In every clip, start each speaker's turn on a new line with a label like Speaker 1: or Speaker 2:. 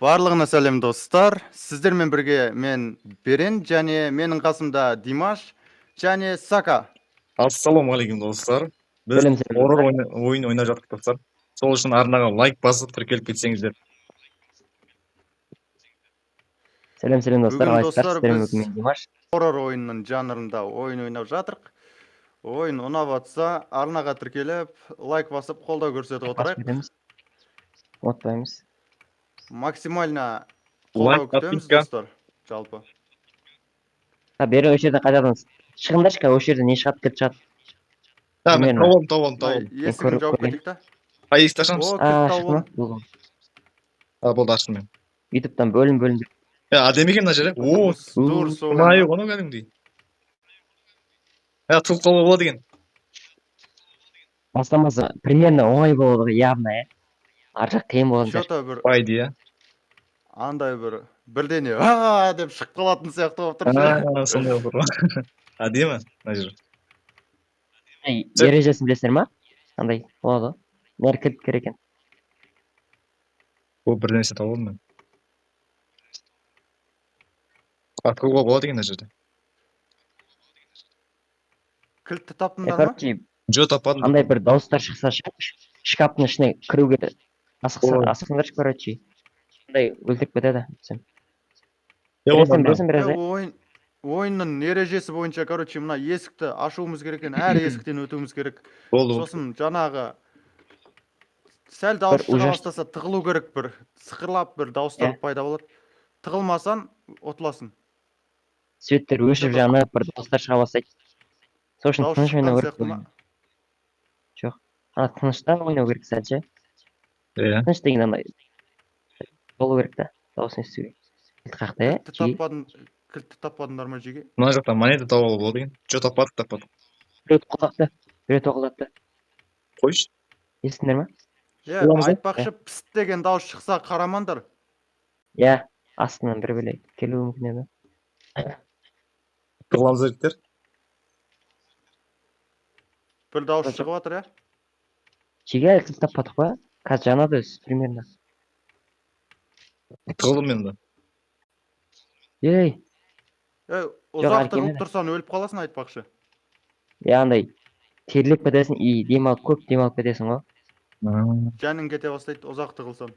Speaker 1: Барлығына сәлем достар. Сіздермен бірге мен Берен және менің қасымда Димаш және Сака.
Speaker 2: Ассалаумағалейкум достар. Біз
Speaker 3: Сәлем, сәлем
Speaker 2: хоррор
Speaker 3: достар.
Speaker 2: ойын ойнап жаттық достар. Сол үшін арнаға лайк басып тіркеліп кетсеңіздер.
Speaker 3: Сәлем достар,
Speaker 1: Бүгін
Speaker 3: қалайсыздар?
Speaker 1: достар
Speaker 3: Сіздермен
Speaker 1: біз
Speaker 3: бүгін мен Димаш.
Speaker 1: хоррор ойынның жанрында ойын ойнап жатырық. Ойын ұнап жатса, арнаға тіркеліп, лайк басып, қолдау көрсетіп
Speaker 3: Басып
Speaker 1: отырайық.
Speaker 3: кетеміз. Ұмытпаймыз.
Speaker 1: Максимально
Speaker 2: Лайк,
Speaker 1: қолдау күтеміз
Speaker 2: подписка.
Speaker 1: достар. Жалпы.
Speaker 3: Бері осы жерде қайтадан шығыңдаршы, осы жерде не шығады, кілт шығады.
Speaker 2: Та, мен
Speaker 3: Примерно.
Speaker 2: табылдым.
Speaker 1: Есігін жауып
Speaker 3: көрген.
Speaker 1: кетейік та.
Speaker 2: Қай есікті ашамыз?
Speaker 1: О, кілт
Speaker 3: Шықты ма?
Speaker 1: тауып
Speaker 3: Болды.
Speaker 2: Болды, аштым мен.
Speaker 3: Ютубтан бөлім.
Speaker 2: Әдемі екен мына жері. О,
Speaker 1: дұрыс
Speaker 2: ұнай ғой кәдімгідей. Тұлқалы болады екен.
Speaker 3: Бастамасы примерно оңай болады ғой, явно, ар жақ қиын болған сияқты.
Speaker 1: Что-то бір
Speaker 2: По идее.
Speaker 1: андай бірдене деп шығып қалатын сияқты болып тұр ше.
Speaker 2: Сондай olur ғой. Әдемі мына жер.
Speaker 3: Ережесін білесіздер ма? Андай болады ғой. Нәр кілт керек екен.
Speaker 2: О, бір нәрсе табылдым мен. Атқылуға болады екен мына жерде.
Speaker 1: Кілтті таптыңдар ма?
Speaker 3: Короче,
Speaker 2: Жо таппадым.
Speaker 3: қандай бір дауыстар шықса шкаптың ішіне кіруге асықсаңдаршы, короче. Андай өлтіріп кетеді. Білесің біраз,
Speaker 1: Ойынның ережесі бойынша, короче, мына есікті ашуымыз керек екен, әр есіктен өтуіміз керек.
Speaker 2: Болды.
Speaker 1: Сосын жаңағы сәл дауыс шыға бастаса тығылу керек, бір сықырлап бір дауыстар пайда болады. Тығылмасаң ұтыласың.
Speaker 3: светтер өшіп жанып, бір дауыстар шыға бастайды. Сол үшін
Speaker 1: Дауыс
Speaker 3: тыныш ойнау
Speaker 1: шыққан
Speaker 3: керек.
Speaker 1: сияқты ма?
Speaker 3: Жоқ. Тыныштан ойнау керек сәлше.
Speaker 2: Иә.
Speaker 3: Тыныш деген андай болу керек та, дауысын естуге. Кілт қақты,
Speaker 1: Кілтті таппадыңдар ма жеге?
Speaker 2: Мына жақта монета тауып болады екен. Жо таппадық.
Speaker 3: Біреу тоқылдатты.
Speaker 2: Қойшы.
Speaker 3: Естіңдер ма?
Speaker 1: Айтпақшы, піст деген дауыс шықса қарамандар.
Speaker 3: Астынан бір бөлек келуі мүмкін еді.
Speaker 2: Қырлам зерттер.
Speaker 1: Бір дауыс шығып жатыр,
Speaker 3: Жеге кілт таппадық па? Қазір жанады өзі, примерно.
Speaker 2: Тығылдым мен да.
Speaker 1: Ұзақты қылып тұрсан өліп қаласың, айтпақшы.
Speaker 3: Андай терлеп кетесің, көп демалып кетесің ғой.
Speaker 1: Жәнің кете бастайды, ұзақты қылсан.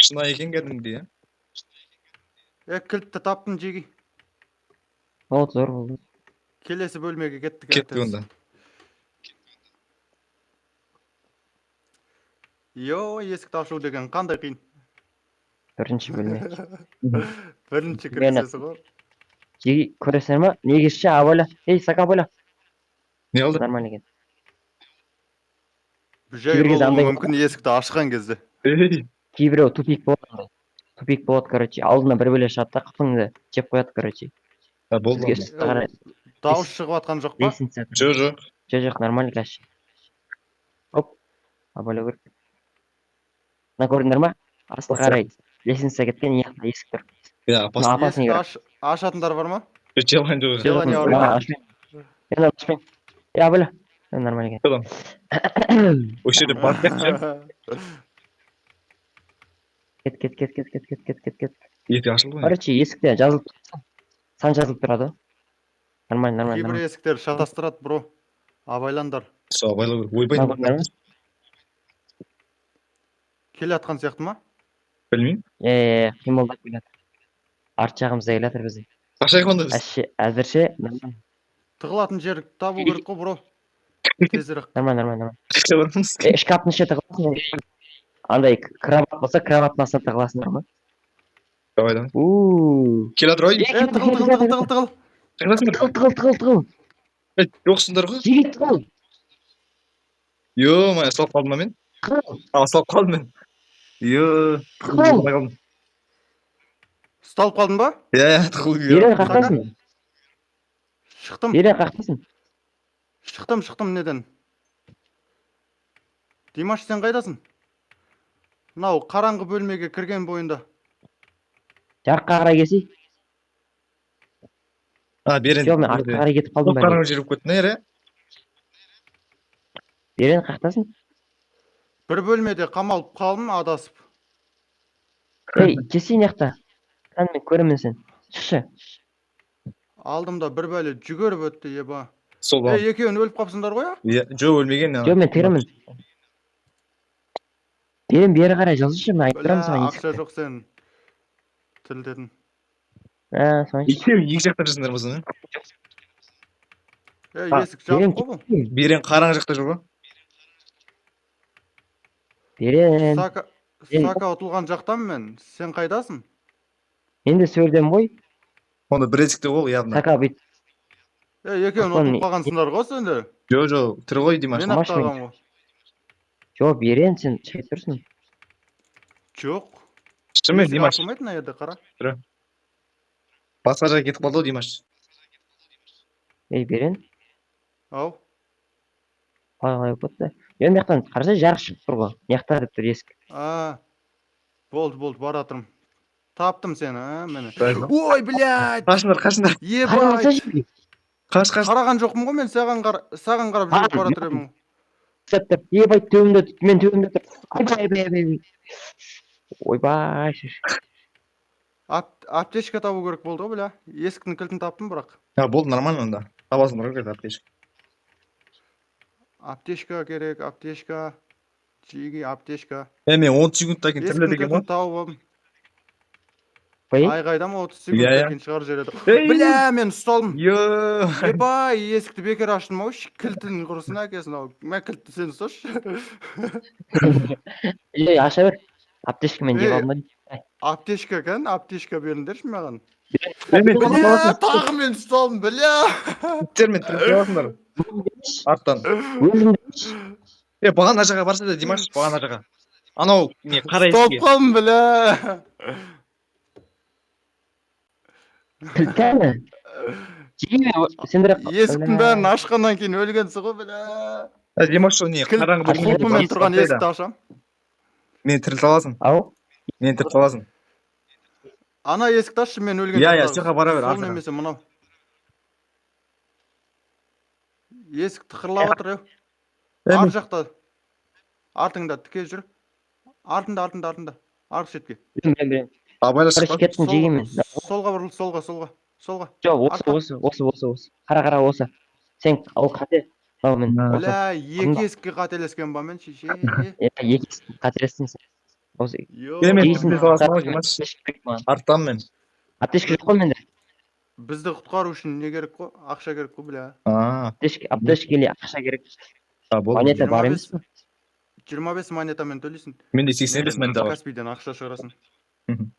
Speaker 2: Шынай екен кәдімгідей,
Speaker 1: Кілтті таптың жеге.
Speaker 3: Болды, зор болды.
Speaker 1: Келесі бөлмеге кеттік.
Speaker 2: Кетті онда.
Speaker 1: Есікті ашу деген қандай қиын.
Speaker 3: Бірінші бөлме.
Speaker 1: Бірінші кірісесі ғой.
Speaker 3: Жеге көресіңдер ма? Негізші абойла. Сака абойла.
Speaker 2: Не алды?
Speaker 3: Нормально екен.
Speaker 1: Жай болуы мүмкін есікті ашқан кезде.
Speaker 3: Кейбіреу тупик болады. Тупик болады, короче. Алдына бір бөле шығады да, қыпыңды жеп қояды, короче.
Speaker 2: Болды.
Speaker 1: Дауыс шығып атқан жоқ па?
Speaker 3: Жоқ, нормально қазір. Оп, абойла көріп. Мына көрдіңдер ма? Асыл қарай. Лестница кеткен, есік тұр.
Speaker 1: Есікті ашатындар бар ма?
Speaker 3: Желание бар. Абойла. Нормально екен.
Speaker 2: Осы жерде бар кетші.
Speaker 3: Кет.
Speaker 2: Есік ашылды ғой.
Speaker 3: Короче, есікте сан жазылып тұрады. Нормально.
Speaker 1: Кейбір есіктер шатастырады, бро. Абайландар.
Speaker 2: Абайлау керек. Ойбай.
Speaker 1: Келе атқан сияқты ма?
Speaker 2: Білмеймін.
Speaker 3: Қимылдап келеді. Арт жағымызда келатыр бізде.
Speaker 2: Қашайық онда біз.
Speaker 3: Әзірше.
Speaker 1: Тығылатын жер табу керек қой, бро. Тезірек.
Speaker 3: Нормально.
Speaker 2: Қашай бармыз.
Speaker 3: Шкаптың ішіне тығыласың. Андай кроват болса, кроваттың астына тығыласыңдар ма?
Speaker 2: Давай. Келе жатыр ой.
Speaker 3: Тығыл.
Speaker 2: Жоқсыңдар ғой.
Speaker 3: Жеге тығыл.
Speaker 2: Ё-моё, салып қалдым ба мен? Салып қалдым мен.
Speaker 1: Ұсталып қалдың ба?
Speaker 3: Берен қақтасың.
Speaker 1: Шықтым, неден? Димаш, сен қайдасың? Мынау қараңғы бөлмеге кірген бойында.
Speaker 3: Жарыққа қарай келсей.
Speaker 2: Берен.
Speaker 3: Жоқ, мен артқа қарай кетіп қалдым.
Speaker 2: Қараңғы жеріп көттің,
Speaker 3: Берен қақтасың.
Speaker 1: бір бөлмеде қамалып қалдым адасып.
Speaker 3: Ей, келсейін яқта. Қан мен көремін сен. Шықшы.
Speaker 1: Алдымда бір бәле жүгіріп өтті, еба.
Speaker 2: Сол бағым.
Speaker 1: Екеуін өліп қалыпсыңдар ғой, а?
Speaker 2: Иә, жоқ өлмеген.
Speaker 3: Жоқ, мен тігіремін. Берем бері қарай жылжышы, мен айтып
Speaker 1: Бля,
Speaker 3: тұрамын саған
Speaker 1: ақша
Speaker 3: есікті.
Speaker 1: жоқ сен. Тілдедің.
Speaker 3: Соны
Speaker 2: Екеуі екі жақтан жүрсіңдер ме соны?
Speaker 1: Есік жабық қой бұл.
Speaker 2: Берен қараң жақта жүр ғой.
Speaker 3: Берен.
Speaker 1: Сака ұтылған жақтан мен. Сен қайдасың?
Speaker 3: Мен де сөрдем ғой.
Speaker 2: Онда бір есікте ол явно.
Speaker 3: Сака бүйт.
Speaker 1: Екеуін
Speaker 3: Ақпан-
Speaker 1: ұтылып қалғансыңдар ғой сендер.
Speaker 2: Жоқ, тірі ғой Димаш.
Speaker 1: Мен
Speaker 3: Машина.
Speaker 1: ақтағам ғой.
Speaker 3: Жоқ, Берен, сен шайып тұрсың.
Speaker 1: Жоқ.
Speaker 2: Шынымен
Speaker 1: Есік
Speaker 2: Димаш.
Speaker 1: ашылмайды мына жерде, қара.
Speaker 2: Басқа жаққа кетіп қалды ғой Димаш.
Speaker 3: Ей, Берен.
Speaker 1: Ау.
Speaker 3: Қалай өтті. Мен мияқтан қараса жарық шығып тұр ғой. Мияқта деп тұр есік.
Speaker 1: Болды, бара тұрмын. Таптым сені, мені.
Speaker 2: Правильно.
Speaker 1: Ой, блядь!
Speaker 2: Қашыңдар.
Speaker 1: Ебать!
Speaker 2: Қаш.
Speaker 1: Қараған жоқпын ғой мен, саған қарап жүріп бара тұремін.
Speaker 3: Тұр. Ебай, төбімде тұр. Мен төбімде тұр. Айбай. Ойбай.
Speaker 1: Аптечка табу керек болды ғой, бля. Есіктің кілтін таптым, бірақ.
Speaker 2: Болды, нормально онда. Табасың бірақ еді аптечка.
Speaker 1: Аптечка керек, аптечка. Чиги, аптечка.
Speaker 2: Мен 30 секундтан кейін
Speaker 1: Есіктің
Speaker 2: тіріледі екен
Speaker 1: кілтін
Speaker 2: ғой.
Speaker 1: тауып алдым.
Speaker 3: Қой.
Speaker 1: Айғайдам 30
Speaker 2: Иә, иә.
Speaker 1: секундтан кейін шығар жереді.
Speaker 2: Ей!
Speaker 1: Бля, мен ұсталдым.
Speaker 2: Йоо.
Speaker 1: Ебай, есікті бекер аштым ау, кілтін құрысын әкесін ау. Мен кілтті сен ұсташы.
Speaker 3: Ей, аша бер. Аптешкамен жеп
Speaker 1: Ей.
Speaker 3: алдым.
Speaker 1: Аптечка екен, аптечка беріңдерші маған.
Speaker 2: Мен
Speaker 1: Бля, тағы мен ұсталдым, бля.
Speaker 2: термен тіріліп қаласыңдар. Арттан. Бағана жаққа барса да Димаш, бағана жаққа. Анау не қара
Speaker 1: Ұсталып
Speaker 2: есікке.
Speaker 1: қалдым, бля.
Speaker 3: Кілтәні. Жеме, сендер...
Speaker 1: Есіктің бәрін ашқаннан кейін өлгенсі ғой, бля.
Speaker 2: Димаш сол не қараңғы бөлмеде
Speaker 1: Құлпымен
Speaker 2: есік
Speaker 1: тұрған
Speaker 2: тастайды.
Speaker 1: есікті ашам.
Speaker 2: Мені тірілтіп аласың.
Speaker 3: Ау?
Speaker 2: Мені тірілтіп аласың.
Speaker 1: Ана есікті ашшы, мен өлген
Speaker 2: Иә,
Speaker 1: жақтағы.
Speaker 2: сояққа бара бер,
Speaker 1: Сол
Speaker 2: артына.
Speaker 1: немесе мынау. Есік тықырлап отыр, еу. Ар жақта. Артыңда тіке жүр. Артында. Арғы шетке.
Speaker 3: Білем.
Speaker 2: Абайла
Speaker 3: Бір
Speaker 2: шықпа.
Speaker 3: шкеттің жегемен.
Speaker 1: Солға бұрыл, солға.
Speaker 3: Жоқ, осы. Қара, осы. Сен, ол қате. Ау, мен.
Speaker 1: Бля, екі есікке қателескен ба мен, шеше.
Speaker 3: Екі қателестің сен. Осы.
Speaker 2: Мен
Speaker 3: Жейсің.
Speaker 2: тірілтіп аласың ғой Димаш. Арттан мен.
Speaker 3: Аптешка жоқ қой менде.
Speaker 1: Бізді құтқару үшін не керек қой? Ақша керек қой, бля.
Speaker 3: Аптешкеле ақша керек.
Speaker 2: Болды.
Speaker 3: Монета бар емес пе?
Speaker 1: 25 монетамен төлейсің.
Speaker 2: Менде 85 монета бар.
Speaker 1: Каспийден ақша шығарасың.
Speaker 2: Мгм.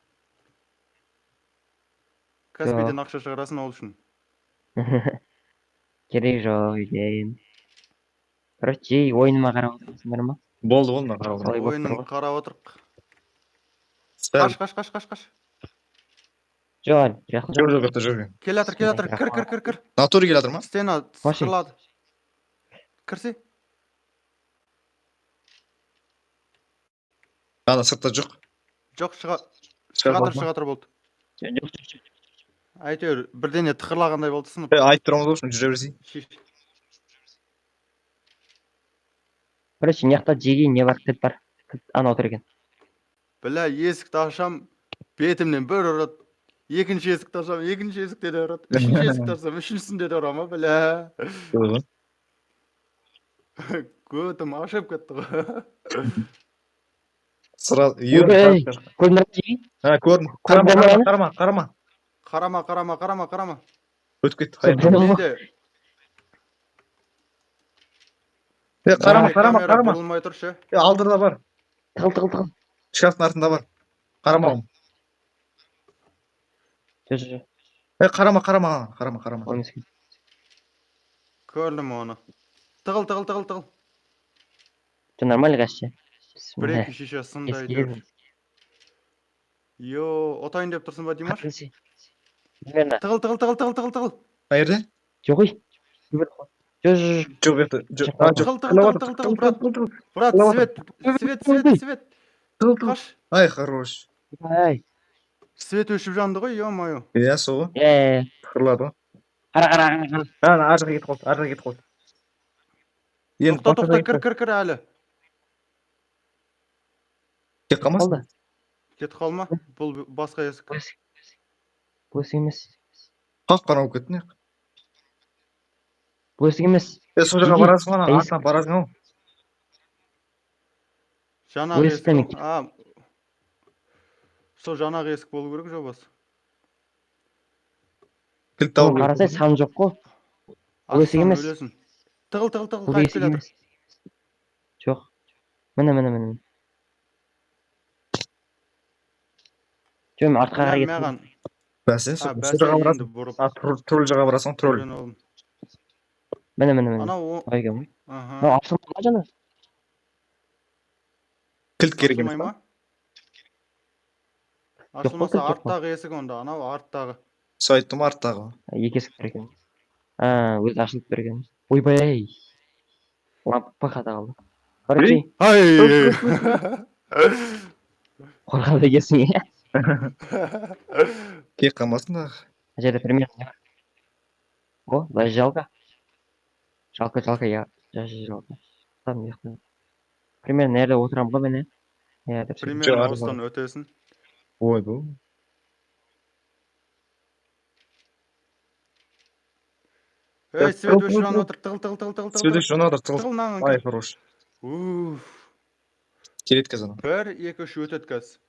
Speaker 1: Каспийден ақша шығарасың ол үшін.
Speaker 3: Керек жоқ үйден. Короче, жей ойыныма қарап отырсыңдар ма?
Speaker 2: Болды, мына қарап
Speaker 3: Солай болып тұр
Speaker 1: Ойынын
Speaker 3: ғой.
Speaker 1: қарап отырық.
Speaker 2: Сәл.
Speaker 1: Қаш.
Speaker 3: Жоқ, жақын.
Speaker 2: Жоқ.
Speaker 1: Келатыр. Кір.
Speaker 2: Натуре келатыр ма?
Speaker 1: Стена
Speaker 3: Машин.
Speaker 1: сықырлады. Кірсе?
Speaker 2: Ана сыртта жоқ.
Speaker 1: Жоқ,
Speaker 2: Шығатыр ма?
Speaker 1: шығатыр болды.
Speaker 3: Жоқ.
Speaker 1: Әйтеуір, бірдене тықырлағандай болды сынып.
Speaker 2: Айтып тұрамыз ғой, жүре берсей.
Speaker 3: Короче, мияқта жеге не бар, кілт бар. Анау тұр екен.
Speaker 1: Бля, есікті ашам, бетімнен бір ұрады. Екінші есікті ашам, екінші есікте де ұрады. Үшінші есікті ашам, үшіншісінде де ұрама, бля. Көтім ашып кетті ғой.
Speaker 2: Сразу.
Speaker 3: Көрдіңдер ме жеге?
Speaker 2: Көрдім.
Speaker 1: Қарама.
Speaker 2: Өтіп кетті.
Speaker 1: Нейде?
Speaker 2: Қарама.
Speaker 1: Камера бұрылмай тұршы.
Speaker 2: Алдырда бар.
Speaker 3: Тығыл.
Speaker 2: Шкафтың артында бар. Қарама.
Speaker 3: Жоқ.
Speaker 2: Қарама.
Speaker 3: Ойнасың.
Speaker 1: Көрдім оны. Тығыл.
Speaker 3: Жоқ, нормально кәші.
Speaker 1: Бір-екі шиша сындай жүр. Отайын деп тұрсын ба, Димаш? Тығыл.
Speaker 2: Қай жерде?
Speaker 3: Жоқ ой. Жоқ.
Speaker 2: Тығыл.
Speaker 1: Брат, свет. Қаш.
Speaker 2: Ай, хорош.
Speaker 3: Ай.
Speaker 1: Свет өшіп жанды ғой, ё-моё.
Speaker 2: Иә, сол ғой. Тықырлады ғой.
Speaker 3: Қара.
Speaker 2: Ана, ар жаққа кетіп қалды.
Speaker 1: Тоқта, кір әлі.
Speaker 2: Кетіп қалмасын.
Speaker 3: Қалды.
Speaker 1: Кетіп қалма. Бұл басқа есік.
Speaker 3: Бұл есік емес.
Speaker 2: Қап-қара болып кетті не?
Speaker 3: Бұл есік емес.
Speaker 2: Сол жаққа
Speaker 3: Иди.
Speaker 2: барасың ана,
Speaker 3: Есік.
Speaker 2: артынан барасың ау.
Speaker 1: Жаңағы
Speaker 3: Бұл
Speaker 1: есік.
Speaker 3: есіктен мен
Speaker 1: Сол жаңағы есік болу керек жобасы.
Speaker 2: Кілт тауып
Speaker 3: қарасай сан жоқ қой. Бұл есік
Speaker 1: Ашсаң
Speaker 3: емес.
Speaker 1: өлесің. Тығыл
Speaker 3: Бұл
Speaker 1: қайтып
Speaker 3: есік
Speaker 1: келе
Speaker 3: емес. Жоқ. Міне. Жоқ, мен артқа қарай кеттім.
Speaker 1: Маған.
Speaker 2: бәсе, сол
Speaker 1: Бәсе
Speaker 2: жаққа
Speaker 1: енді
Speaker 2: барасың.
Speaker 1: бұрып.
Speaker 2: Тролль жаққа барасың, тролль.
Speaker 1: Көрген оғлым.
Speaker 3: Міне.
Speaker 1: Анау
Speaker 3: Ой, кем.
Speaker 1: Аха.
Speaker 3: Мынау ашылмай ма жаңа?
Speaker 2: Кілт керек емес
Speaker 1: Ашылмай
Speaker 2: па?
Speaker 1: ма? Ашылмаса
Speaker 3: кілт жоқ қой.
Speaker 1: арттағы есік онда. Анау арттағы.
Speaker 2: Сол айттым арттағы.
Speaker 3: Екі есік бар екен. Өзі ашылып тұр екен. Ойбай. Лампа қалды. Короче,
Speaker 1: Ай!
Speaker 3: қорқады екенсің, иә?
Speaker 2: Кетіп қалмасын да.
Speaker 3: Мына жерде примерно. О, зажигалка. Жалко, я. Зажигалка. Там яқта. Примерно мына жерде отырамын ғой мен, иә? Деп сөйтіп.
Speaker 1: Примерно
Speaker 2: Жоғары
Speaker 1: осыдан өтесің.
Speaker 2: Ой, бұл.
Speaker 1: Ей, свет өшіп жанып отыр. Тығыл.
Speaker 2: Сөйлеш жона да тығыл.
Speaker 1: Тығыл маған.
Speaker 2: Ай, хорош. Келеді қазір ана.
Speaker 1: 1, 2, 3 өтеді қазір.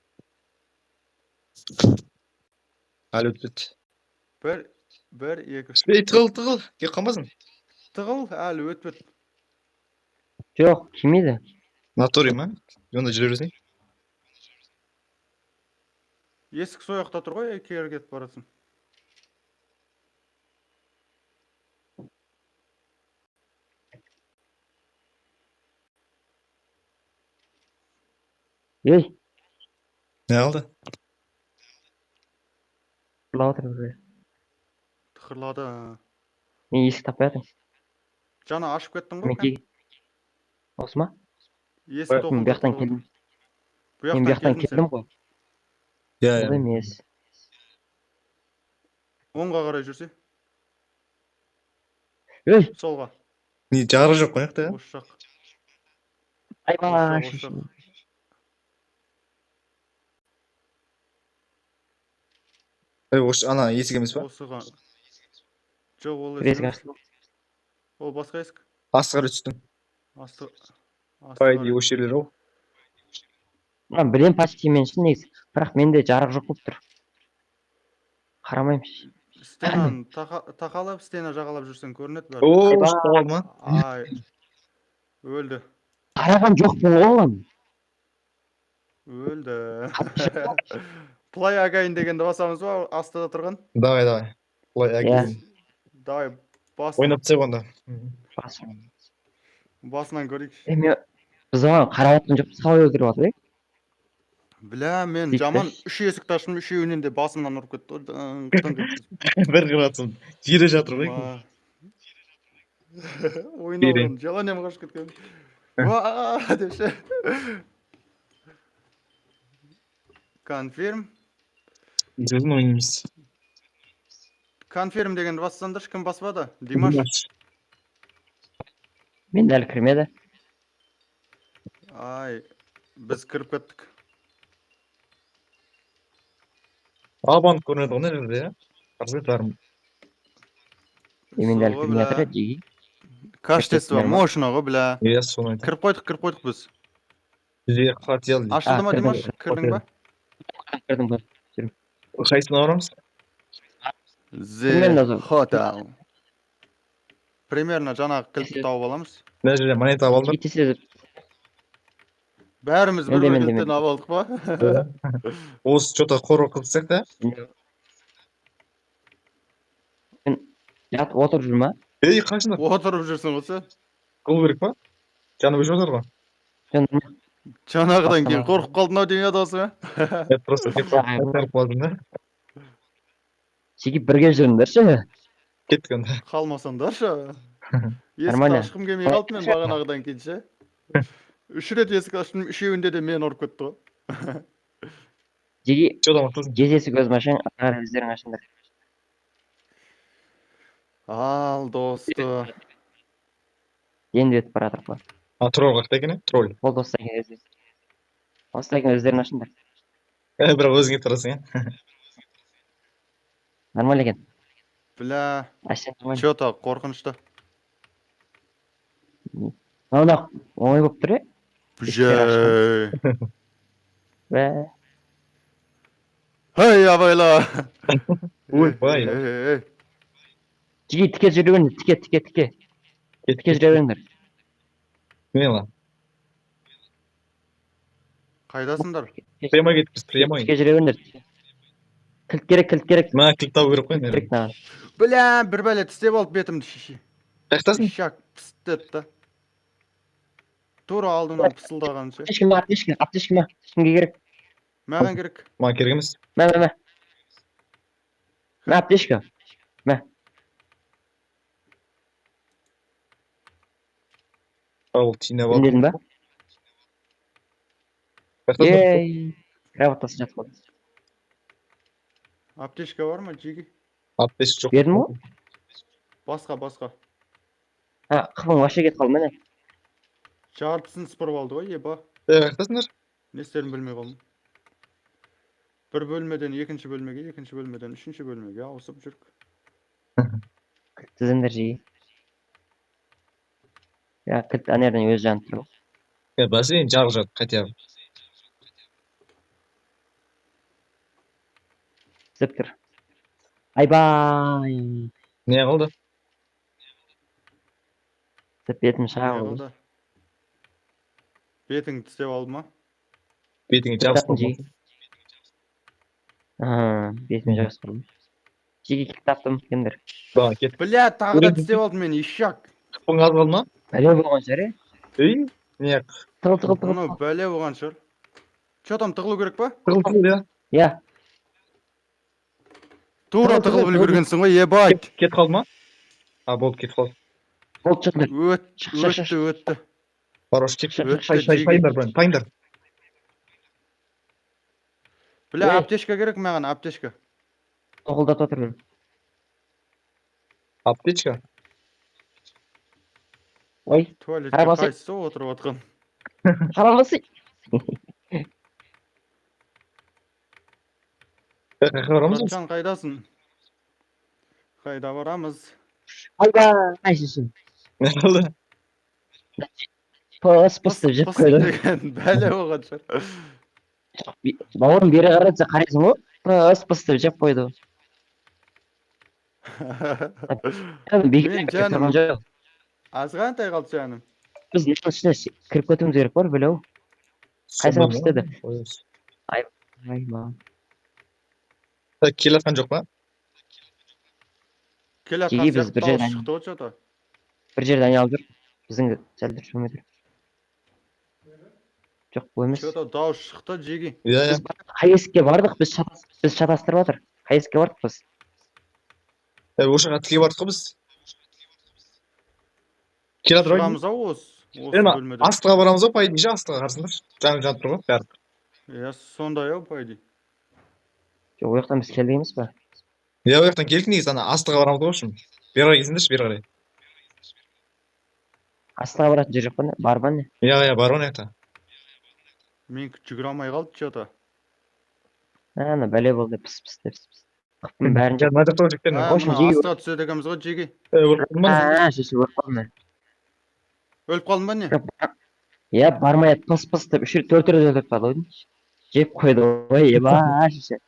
Speaker 2: Әлі өтпеді.
Speaker 1: 1, 2, 3.
Speaker 2: Ей, тығыл. Кетіп қалмасын.
Speaker 1: Тығыл, әлі өтпеді.
Speaker 3: Жоқ, келмейді.
Speaker 2: Натуре ма? Онда жүре берсең.
Speaker 1: Есік сол жақта тұр ғой, кері кетіп барасың.
Speaker 3: Ей,
Speaker 2: Не қалды?
Speaker 3: бұлап отыр бізге.
Speaker 1: Тықырлады.
Speaker 3: Мен есік таппай жатырмын.
Speaker 1: Жаңа ашып кеттің ғой.
Speaker 3: Мінекей. Осы ма?
Speaker 1: Есік
Speaker 3: Мен
Speaker 1: тоқылды.
Speaker 3: бұл жақтан келдім. Мен бұл жақтан келдім ғой.
Speaker 2: Иә,
Speaker 3: Ол емес.
Speaker 1: Оңға қарай жүрсе.
Speaker 3: Ей,
Speaker 1: Солға.
Speaker 2: Не жарық жоқ қой жақта,
Speaker 1: Осы жақ.
Speaker 3: айбай.
Speaker 1: Осы жақ.
Speaker 2: Ей, осы ана есік емес па?
Speaker 1: Осыға. Жоқ, ол
Speaker 3: Бір есік ашылды.
Speaker 1: Ол басқа есік.
Speaker 2: Асты қарай түстім.
Speaker 1: Асты.
Speaker 2: По идее, осы жерлер ау.
Speaker 3: Мен білем почти меншін негізі. Бірақ менде жарық жоқ болып тұр. Қарамаймын.
Speaker 1: Стенаны тақалап, стена жағалап жүрсең көрінеді бәрі.
Speaker 2: О,
Speaker 3: Айбай.
Speaker 2: ұшып қалды ма?
Speaker 1: Ай. Өлді.
Speaker 3: Қараған жоқпын оғлым.
Speaker 1: Өлді. Play again дегенді басамыз ба? Астыда тұрған.
Speaker 2: Давай. Бұлай
Speaker 3: Иә.
Speaker 2: әкелген.
Speaker 1: Давай.
Speaker 2: Ойнап тастайық онда.
Speaker 1: Басынан көрейік.
Speaker 3: Біз оған қарап жатқан жоқпыз, қалай өлтіріп жатыр, е?
Speaker 1: Бля, мен
Speaker 3: Сөйтті.
Speaker 1: жаман 3 есікті аштым, 3-еуінен де басымнан ұрып кетті.
Speaker 2: Бір қыратсын. Жері жатыр ғой.
Speaker 1: Ойнауын жаланем қашып кеткен. Ва депші. Confirm.
Speaker 2: Сөзін ойнаймыз.
Speaker 1: Confirm дегенді бассаңдар, кім баспады? Димаш.
Speaker 3: Мен дәл кірмеді.
Speaker 1: Ай, біз кіріп кеттік.
Speaker 2: Абант көрінеді ғой, жерде, иә? Қарсы жарым.
Speaker 3: Мен дәл кірмей жатыр, жеги.
Speaker 1: Качество мощно ғой, бля.
Speaker 2: Иә, соны айтам.
Speaker 1: Кіріп қойдық біз.
Speaker 2: Же хотел.
Speaker 1: Ашылды ма, Димаш? Кірдің ба?
Speaker 3: Кірдім ғой.
Speaker 2: Қайсына барамыз?
Speaker 1: The Hotel. Примерно жаңағы кілтті тауып аламыз.
Speaker 2: Мына жерде монета алдым.
Speaker 3: Кетесе,
Speaker 1: Бәріміз бір кілттен алып алдық па?
Speaker 2: Осы что-то қорық қылсақ та?
Speaker 3: жатып отырып жүр ма?
Speaker 2: Ей, қашында?
Speaker 1: Отырып жүрсің осы.
Speaker 2: Қыл керек па? Жанып өшіп жатыр ғой.
Speaker 1: Жаңағыдан кейін қорқып қалдың ау дейін осы ма?
Speaker 2: Просто қайтарып қалдым да.
Speaker 3: Жеги бірге жүріңдерші.
Speaker 2: Кеттік онда.
Speaker 1: Қалмасаңдаршы. Есікті
Speaker 3: Нормально.
Speaker 1: ашқым келмей қалды мен бағанағыдан кейін ше. 3 рет есік аштым, 3-еуінде де мен ұрып кетті ғой.
Speaker 3: Жеги,
Speaker 2: Что там атасың?
Speaker 3: жезесі көзім ашаң, ағар өздерің ашыңдар.
Speaker 1: Ал, досты.
Speaker 3: Енді өтіп баратыр қой.
Speaker 2: Тролл қақта екен, тролл.
Speaker 3: Ол достар екен өзі. Осылайken өздерін ашыңдар.
Speaker 2: Бірақ өзіңе тұрасың, иә?
Speaker 3: Нормально екен.
Speaker 1: Бля,
Speaker 3: Әсен нормально.
Speaker 1: чё-то қорқынышты.
Speaker 3: Мына оңай болып тұр,
Speaker 1: Бжей.
Speaker 3: Бә.
Speaker 1: Hey, абайла.
Speaker 2: Ойбай.
Speaker 3: Тіке жүре беріңдер, тіке жүре беріңдер.
Speaker 2: Мила.
Speaker 1: Қайдасыңдар?
Speaker 2: Прямой кетіппіз, прямой.
Speaker 3: Тіке жүре беріңдер. Кілт керек.
Speaker 2: Мына клик табу керек қой,
Speaker 3: Кілт
Speaker 2: мені.
Speaker 3: керек маған.
Speaker 1: Бля, бір бәле тістеп алып бетімді шеше.
Speaker 2: Қаяқтасың?
Speaker 1: Ишак пістетті. Тура алдымнан пысылдағанша.
Speaker 3: Аптешка ма? Кімге керек?
Speaker 1: Маған керек.
Speaker 2: Маған керек емес.
Speaker 3: Мә. Мә аптешка. Мә.
Speaker 2: Ол тиіне бар.
Speaker 3: Үндедің ба?
Speaker 2: Қаяқтасың?
Speaker 3: Ей. Кроваттасы жатып қалды.
Speaker 1: Аптечка бар ма, жеге?
Speaker 2: Аптеш жоқ.
Speaker 3: Бердің мо?
Speaker 1: Басқа.
Speaker 3: Қылың вообще кетіп қалды, міне.
Speaker 1: Жартысын сыпырып алды ғой, еба.
Speaker 2: Қаяқтасыңдар?
Speaker 1: Не істерін білмей қалдым. Bir bölmeden ikinci bölmege, ikinci bölmeden üçüncü bölmege ауысып жүрік.
Speaker 3: Тізімдер жиі. Кілт анерден өз жанып тұр.
Speaker 2: Бәсең жарық жат, хотя бы.
Speaker 3: Тізіп тұр. Айбай.
Speaker 2: Не қылды?
Speaker 3: Тізіп бетім шыға
Speaker 1: Не
Speaker 3: қалды.
Speaker 1: қылды? Бетіңді тістеп алды ма?
Speaker 2: Бетіңе жабысып
Speaker 3: жи. Бетіме жабысып қалды. Жеге кілт таптым, кімдер?
Speaker 2: Ба, кет.
Speaker 1: Бля, тағы да тістеп алды мені, ишак.
Speaker 2: Қыпың аз қалды ма?
Speaker 3: Бәле болған шығар,
Speaker 2: Ей, не
Speaker 3: Тығыл.
Speaker 1: Оны бәле болған шығар. Чё там, тығылу керек па?
Speaker 2: қыл, иә.
Speaker 3: Я.
Speaker 1: Тура тығылып үлгергенсің ғой, ебать.
Speaker 2: Кет қалды ма? Болды, кет қалды.
Speaker 3: Болды жатыңдар.
Speaker 1: Өтті.
Speaker 2: Хорош, тек
Speaker 1: Өтті,
Speaker 2: тайындар, бран, тайындар.
Speaker 1: Бля, аптечка керек маған, аптечка.
Speaker 3: Тоқылдата тұр.
Speaker 2: Аптечка?
Speaker 3: Ой,
Speaker 1: Туалетке
Speaker 3: Қарамасай.
Speaker 1: қайсысы отырып отқан.
Speaker 3: қарамасы.
Speaker 2: Қарамыз?
Speaker 1: Мұратжан, қайдасың? Қайда барамыз?
Speaker 3: Айбай. Айшышын.
Speaker 2: Не қылды?
Speaker 3: Пыс жеп қойды.
Speaker 1: деген бәле болған шығар.
Speaker 3: Бауырым бері қаратса қарайсың ғой? Пыс деп жеп қойды.
Speaker 1: Мен жаным. Азғантай қалды жаным.
Speaker 3: Біз нешін ішіне кіріп кетуіміз керек бар, білеу. Қайсың пыс деді? Айма.
Speaker 2: Келе жатқан жоқ па?
Speaker 1: Келе
Speaker 3: Жеге біз
Speaker 1: атқан
Speaker 3: бір
Speaker 1: сияқты
Speaker 3: жерден-
Speaker 1: дауыс шықты ғой что-то.
Speaker 3: Бір жерден айналып жүр. Біздің сәл дұрыс болмай тұр. Жоқ, бұл емес.
Speaker 1: Что-то дауыс шықты жеге.
Speaker 2: Иә,
Speaker 3: Біз қай есікке бардық, біз шатастырып жатыр. Қай есікке бардық біз?
Speaker 2: Осы жаққа тіке бардық қой біз. Келе жатыр ғой.
Speaker 1: Шығамыз ау осы
Speaker 2: Енді
Speaker 1: бөлмеден.
Speaker 2: астыға барамыз ғой, пайдың астыға қарсыңдар. Жанып тұр ғой, бәрі.
Speaker 1: Иә, сондай ау пайди.
Speaker 3: Жоқ, ол жақтан біз келді емес па?
Speaker 2: Иә, ол жақтан келдік негізі, ана астыға барамыз ғой, шын. Бері қарай келсеңдерші, бері қарай.
Speaker 3: Астыға баратын жер жоқ па не? Бар ба не?
Speaker 2: Иә, бар ғой жақта.
Speaker 1: Мен жүгіре алмай қалды что-то.
Speaker 3: Ана бәле болды, пыс деп. Қыптың бәрін жеп.
Speaker 2: Мына жақта жіктер.
Speaker 1: Мына
Speaker 3: общем, жеге-
Speaker 1: астыға түседі екенбіз ғой жеге.
Speaker 3: Шеше өліп қалдым мен.
Speaker 1: Өліп қалдың ба не?
Speaker 3: Иә, бармай пыс деп 3-4 рет өлтіріп қалды ғой. Жеп қойды ғой, еба, шеше.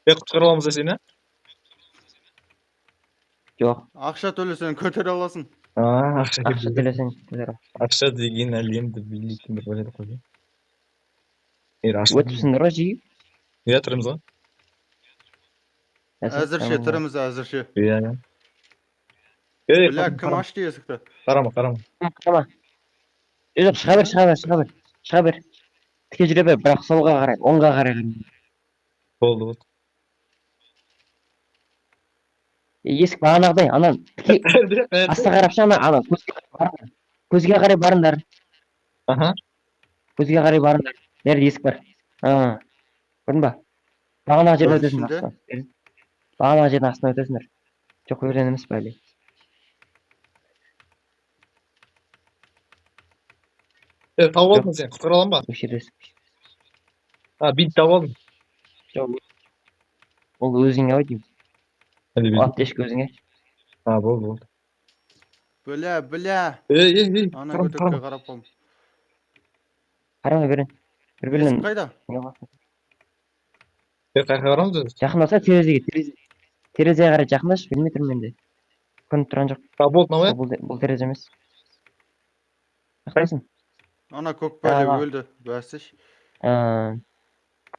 Speaker 2: Құтқара аламыз да сені?
Speaker 3: Жоқ,
Speaker 1: Ақша төлесең көтере аласың.
Speaker 2: Ақша
Speaker 3: ақша төлесең көтер.
Speaker 2: Ақша деген әлемді билейтін бір ойлады қой.
Speaker 3: Өтіпсіңдер ғой жиі?
Speaker 2: Иә, тұрмыз ғой.
Speaker 1: Әзірше тұрымыз әзірше.
Speaker 2: Иә.
Speaker 1: Бля, кім ашты есікті?
Speaker 2: Қарама.
Speaker 3: Қарама. Жоқ, шыға бер. Тіке жүре бер, бірақ солға қарай, оңға қарай.
Speaker 2: Болды.
Speaker 3: Есік бағанағыдай, ана тіке аста қарап ша, ана көзге қарай барыңдар.
Speaker 2: Аха.
Speaker 3: Көзге қарай барыңдар. Nerede есік бар? Көрдің ба? Бағанағы жерде өтесіңдер. Бағанағы жердің астына өтесіңдер. Жоқ, өрен емес па әлі?
Speaker 2: Тауып алдың сен, құтқара аламын ба?
Speaker 3: Өшіресің.
Speaker 2: бинт тауып алдым.
Speaker 3: Жоқ, ол өзіңе ғой деймін. Ол аптешка өзіңе.
Speaker 2: Болды.
Speaker 1: Бля.
Speaker 2: Ей,
Speaker 1: Ана
Speaker 2: қарам,
Speaker 1: көтекке
Speaker 2: қарам.
Speaker 1: қарап қалдым.
Speaker 3: Қарама берін.
Speaker 1: Есік
Speaker 3: Бір-бірінен
Speaker 1: қайда?
Speaker 2: Қайқа қарамыз өзі.
Speaker 3: жақындаса терезеге қарай жақындашы, білмей тұрмын мен де. Көрініп тұрған жоқ.
Speaker 2: Болды, мынау
Speaker 3: Бұл терезе емес. Жақындасың.
Speaker 1: Ана көк бәле
Speaker 3: Ага.
Speaker 1: өлді. Бәсіш.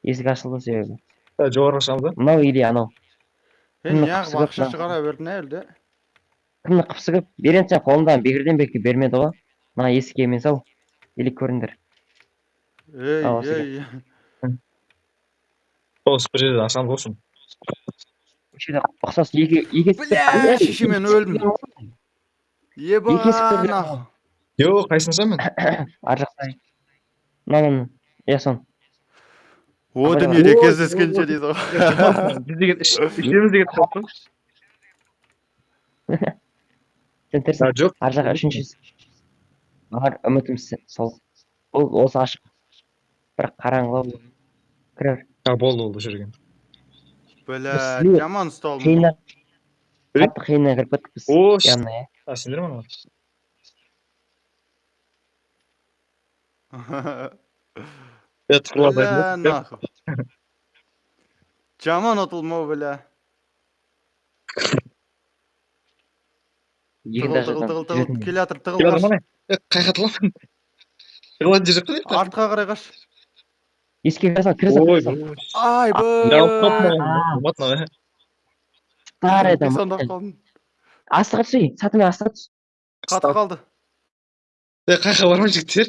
Speaker 3: Есік ашылды себебі.
Speaker 2: жоғарғы шығамыз да.
Speaker 3: Мынау или анау. Кімді
Speaker 1: Неғып
Speaker 3: қыпсығып,
Speaker 1: ақша шығара бердің әлде?
Speaker 3: кімді қыпсығып, берен сен қолыңдан бекерден бекер бермеді ғой. Мына есікке мен сал. Или көріңдер. Ал, осы
Speaker 1: Ей.
Speaker 2: Осы бір жерде ашамыз болсын.
Speaker 3: Көшеде ұқсас екі
Speaker 1: Бля, шешемен өлдім. Ебана.
Speaker 2: Йо, қайсың сен мен?
Speaker 3: Ар жақта. Мынадан. Сон.
Speaker 1: О дүниеде кездескенше дейді ғой.
Speaker 2: Үшеуміз де кетіп қалдық.
Speaker 3: Сен терсің.
Speaker 2: Жоқ.
Speaker 3: Ар жаққа үшіншісі. Бар үмітім сол. Бұл осы ашық. Бірақ қараңғылау. Кірер.
Speaker 2: Болды жүрген.
Speaker 1: Бля,
Speaker 3: Слева.
Speaker 1: жаман ұсталдым.
Speaker 3: Қиыннан. Қатты қиыннан кіріп кеттік біз.
Speaker 2: Ош.
Speaker 3: Янына,
Speaker 2: Сендер ме ана?
Speaker 1: Бля, нахуй. Жаман ұтылмау, бля. Тығыл. Келатыр, тығыл қаш.
Speaker 2: Қайқа тығыламын. Тығылатын жер жоқ қой.
Speaker 1: Артқа қарай қаш.
Speaker 3: Еске кірсің, кірсің.
Speaker 1: Ай,
Speaker 2: Болмады.
Speaker 3: Старый там.
Speaker 1: Сандап қалдым.
Speaker 3: Астыға түсей, сатымен астыға түс.
Speaker 1: Қатып қалды.
Speaker 2: Қайқа барма жігіттер.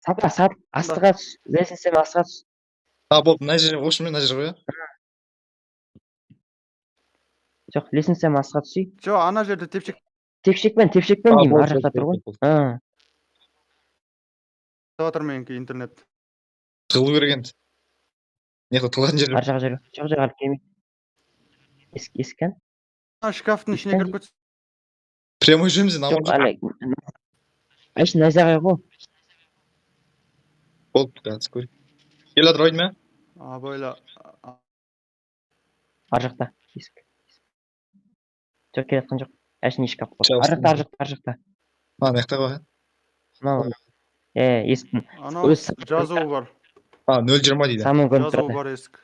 Speaker 3: Сат, астыға түс. Лесінсем астыға түс.
Speaker 2: Болды, мына жер, осы мен мына жер қоя.
Speaker 3: Жоқ, лесінсем астыға түсей.
Speaker 1: Жо, ана жерде тепшек.
Speaker 3: Тепшекпен деймін, ар жақта тұр ғой.
Speaker 1: Таватыр меніңкі интернет.
Speaker 2: Тығылу керек енді. Не қылып тығылатын жер.
Speaker 3: Ар жаққа жүр. Жоқ, алып келмейді. Есік кән?
Speaker 1: Шкафтың ішіне кіріп кетсін.
Speaker 2: Прямой жүреміз енді.
Speaker 3: Жоқ, әлі. Айшын найзағай ғой.
Speaker 2: Болды, қазір көрейік. Кел атыр ойын ма?
Speaker 1: Бойла.
Speaker 3: Ар жақта, есік. Жоқ, келатқан жоқ. Әшін ешкі қап қой. Ар жақта.
Speaker 2: Мына жақта қой.
Speaker 3: Есіктің.
Speaker 1: Анау жазуы бар.
Speaker 2: 0.20 дейді.
Speaker 3: Самын көрініп
Speaker 1: Жазуы
Speaker 3: тұрады.
Speaker 1: бар есік.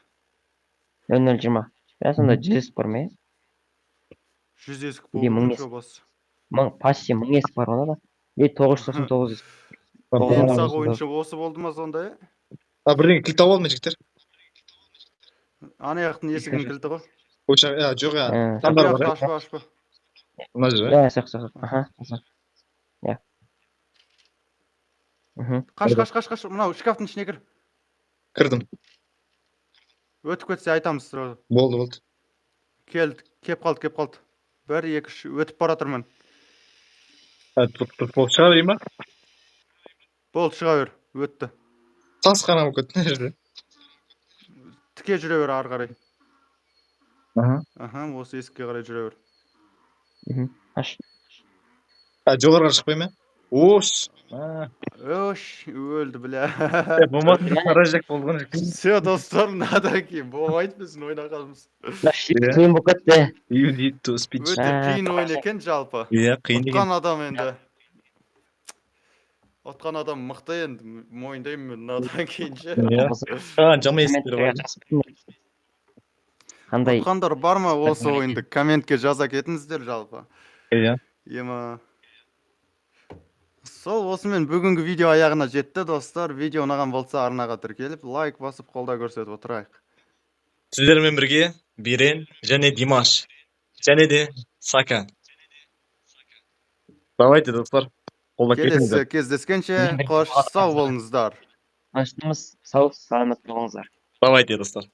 Speaker 3: 0.20. Я сонда 100 есік бар ма?
Speaker 1: 100 есік
Speaker 3: Или 1000
Speaker 1: болған
Speaker 3: есік.
Speaker 1: жобасы.
Speaker 3: Почти 1000 есік бар онда да. 999 есік.
Speaker 1: Сақ ойыншы осы болды ма сонда?
Speaker 2: Бірдеңе кілт тауып алдым жігіттер.
Speaker 1: Ана яқтың есігінің кілті ғой.
Speaker 2: Жоқ,
Speaker 1: Ашпа.
Speaker 2: Мына жер,
Speaker 3: Соқ.
Speaker 1: Қаш. Мынау шкафтың ішіне кір.
Speaker 2: кірдім.
Speaker 1: Өтіп кетсе айтамыз сразу.
Speaker 2: Болды.
Speaker 1: Кеп қалды. 1, 2, 3 өтіп бара тұрмын.
Speaker 2: Болды, шыға берейін ба?
Speaker 1: Болды, шыға бер. Өтті.
Speaker 2: Тас қана болып кетті мына жерде.
Speaker 1: Тіке жүре бер ары қарай. Осы есікке қарай жүре бер.
Speaker 3: Аш.
Speaker 2: Жоғарыға шықпай ма? Ош,
Speaker 1: өлді, бля.
Speaker 2: болмады, қаражак болған.
Speaker 1: Все, достар, надо кейін. Болмайды біздің ойнағанымыз.
Speaker 3: Қиын болып кетті.
Speaker 1: Өте қиын ойын екен жалпы.
Speaker 2: Қиын екен.
Speaker 1: Ұтқан адам енді. Ұтқан адам мықты енді. Мойындаймын мен надан кейінше.
Speaker 2: Жама естері бар.
Speaker 3: Қандай?
Speaker 1: Ұтқандар бар ма осы ойынды? Комментке жаза кетіңіздер жалпы. Ема. Сол, осымен бүгінгі видео аяғына жетті, достар. Видео ұнаған болса арнаға тіркеліп, лайк басып, қолдау көрсетіп отырайық.
Speaker 2: Сіздермен бірге Берен және Димаш. Және де Сака. Давайте, достар.
Speaker 1: Келесі кездескенше, қош сау болыңыздар.
Speaker 3: Сау, саламат болыңыздар.
Speaker 2: Давайте, достар.